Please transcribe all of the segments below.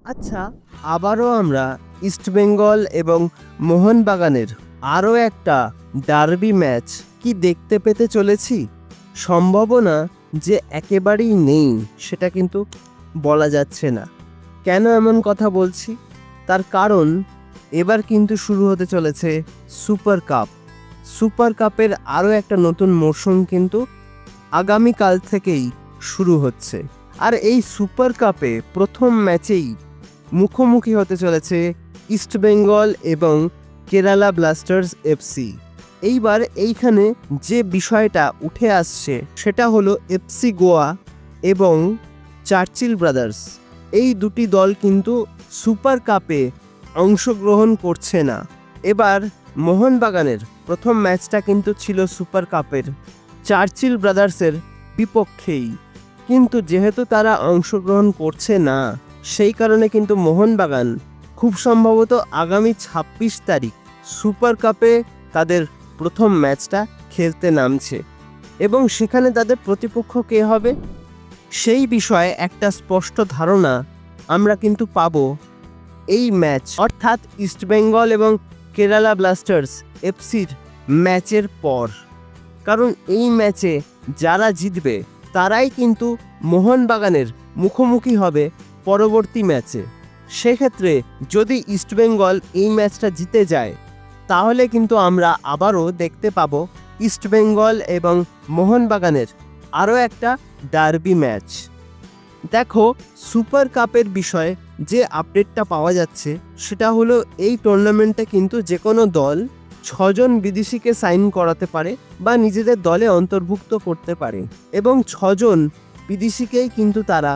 আচ্ছা, আবারও আমরা ইস্টবেঙ্গল এবং মোহনবাগানের আরও একটা ডার্বি ম্যাচ কি দেখতে পেতে চলেছি? সম্ভাবনা যে একেবারেই নেই সেটা কিন্তু বলা যাচ্ছে না। কেন এমন কথা বলছি? তার কারণ এবার কিন্তু শুরু হতে চলেছে সুপার কাপ। সুপার কাপের আরও একটা নতুন মরশুম কিন্তু আগামীকাল থেকেই শুরু হচ্ছে। আর এই সুপার কাপে প্রথম ম্যাচেই মুখোমুখি হতে চলেছে ইস্টবেঙ্গল এবং কেরালা ব্লাস্টার্স এফসি। এইবার এইখানে যে বিষয়টা উঠে আসছে সেটা হলো এফসি গোয়া এবং চার্চিল ব্রাদার্স, এই দুটি দল কিন্তু সুপার কাপে অংশগ্রহণ করছে না। এবার মোহনবাগানের প্রথম ম্যাচটা কিন্তু ছিল সুপার কাপের চার্চিল ব্রাদার্সের বিপক্ষেই, কিন্তু যেহেতু তারা অংশগ্রহণ করছে না সেই কারণে কিন্তু মোহনবাগান খুব সম্ভবত আগামী ২৬ তারিখ সুপার কাপে তাদের প্রথম ম্যাচটা খেলতে নামছে এবং সেখানে তাদের প্রতিপক্ষ কে হবে সেই বিষয়ে একটা স্পষ্ট ধারণা আমরা কিন্তু পাবো এই ম্যাচ অর্থাৎ ইস্টবেঙ্গল এবং কেরালা ব্লাস্টার্স এফসির ম্যাচের পর। কারণ এই ম্যাচে যারা জিতবে তারাই কিন্তু মোহনবাগানের মুখোমুখি হবে পরবর্তী ম্যাচে। সেক্ষেত্রে যদি ইস্টবেঙ্গল এই ম্যাচটা জিতে যায় তাহলে কিন্তু আমরা আবারও দেখতে পাবো ইস্টবেঙ্গল এবং মোহনবাগানের আরও একটা ডার্বি ম্যাচ। দেখো, সুপার কাপের বিষয়ে যে আপডেটটা পাওয়া যাচ্ছে সেটা হলো এই টুর্নামেন্টে কিন্তু যে কোনো দল ৬ জন বিদেশিকে সাইন করাতে পারে বা নিজেদের দলে অন্তর্ভুক্ত করতে পারে এবং ৬ জন বিদেশিকেই কিন্তু তারা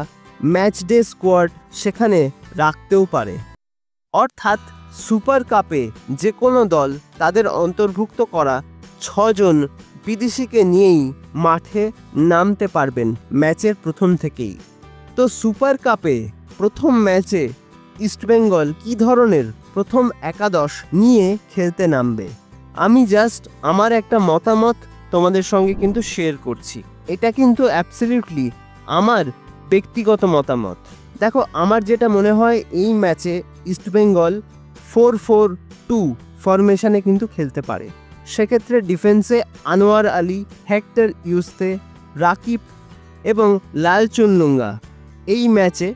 ম্যাচ ডে স্কোয়াড সেখানে রাখতেও পারে। অর্থাৎ সুপার কাপে যে কোনো দল তাদের অন্তর্ভুক্ত করা ৬ জন বিদেশিকে নিয়েই মাঠে নামতে পারবেন ম্যাচের প্রথম থেকেই। তো সুপার কাপে প্রথম ম্যাচে ইস্টবেঙ্গল কী ধরনের প্রথম একাদশ নিয়ে খেলতে নামবে আমি জাস্ট আমার একটা মতামত তোমাদের সঙ্গে কিন্তু শেয়ার করছি। এটা কিন্তু অ্যাবসলিউটলি আমার ব্যক্তিগত মতামত। দেখো, আমার যেটা মনে হয় এই ম্যাচে ইস্টবেঙ্গল 4-4-2 ফরমেশনে কিন্তু খেলতে পারে। সেক্ষেত্রে ডিফেন্সে আনোয়ার আলী, হেক্টর ইউস্তে, রাকিব এবং লালচুনলুঙ্গা এই ম্যাচে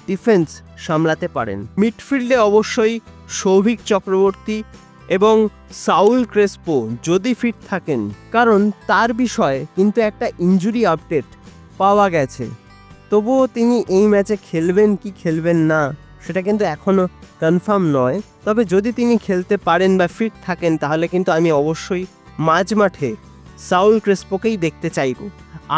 ডিফেন্স সামলাতে পারেন। মিডফিল্ডে অবশ্যই সৌভিক চক্রবর্তী এবং সাউল ক্রেসপো যদি ফিট থাকেন, কারণ তার বিষয়ে কিন্তু একটা ইনজুরি আপডেট পাওয়া গেছে। তবুও তিনি এই ম্যাচে খেলবেন কি খেলবেন না সেটা কিন্তু এখনও কনফার্ম নয়। তবে যদি তিনি খেলতে পারেন বা ফিট থাকেন তাহলে কিন্তু আমি অবশ্যই মাঝ মাঠে সাউল ক্রেসপোকেই দেখতে চাইব।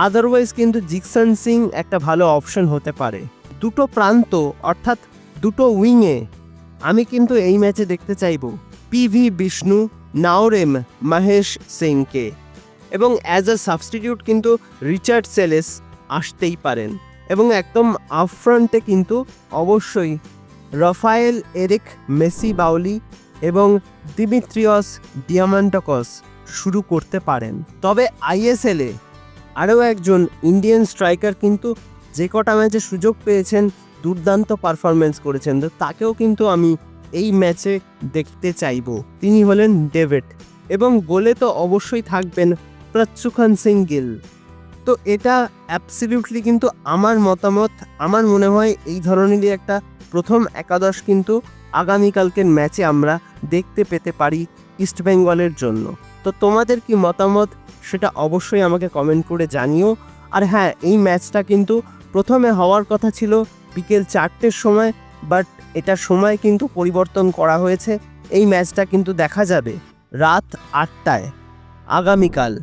আদারওয়াইজ কিন্তু জিকসন সিং একটা ভালো অপশন হতে পারে। দুটো প্রান্ত অর্থাৎ দুটো উইংয়ে আমি কিন্তু এই ম্যাচে দেখতে চাইব পিভি বিষ্ণু, নাওরেম মহেশ সিংকে, এবং অ্যাজ আ সাবস্টিটিউট কিন্তু রিচার্ড সেলেস আসতেই পারেন। এবং একদম আপফ্রন্টে কিন্তু অবশ্যই রাফায়েল এরিক মেসি বাউলি এবং দিমিত্রিয়স ডিয়ামান্টাকস শুরু করতে পারেন। তবে আইএসএলে আরও একজন ইন্ডিয়ান স্ট্রাইকার কিন্তু যে কটা ম্যাচে সুযোগ পেয়েছেন দুর্দান্ত পারফরমেন্স করেছেন, তো তাকেও কিন্তু আমি এই ম্যাচে দেখতে চাইব। তিনি হলেন ডেভিড, এবং গোলে তো অবশ্যই থাকবেন প্রচ্ছুখান সিং গিল। তো এটা অ্যাবসলিউটলি কিন্তু আমার মতামত। আমার মনে হয় এই ধরনেরই একটা প্রথম একাদশ কিন্তু আগামীকালকের ম্যাচে আমরা দেখতে পেতে পারি ইস্টবেঙ্গলের জন্য। তো তোমাদের কি মতামত সেটা অবশ্যই আমাকে কমেন্ট করে জানিও। আর হ্যাঁ, এই ম্যাচটা কিন্তু প্রথমে হওয়ার কথা ছিল বিকেল 4টের সময়, বাট এটার সময় কিন্তু পরিবর্তন করা হয়েছে। এই ম্যাচটা কিন্তু দেখা যাবে রাত 8টায় আগামীকাল।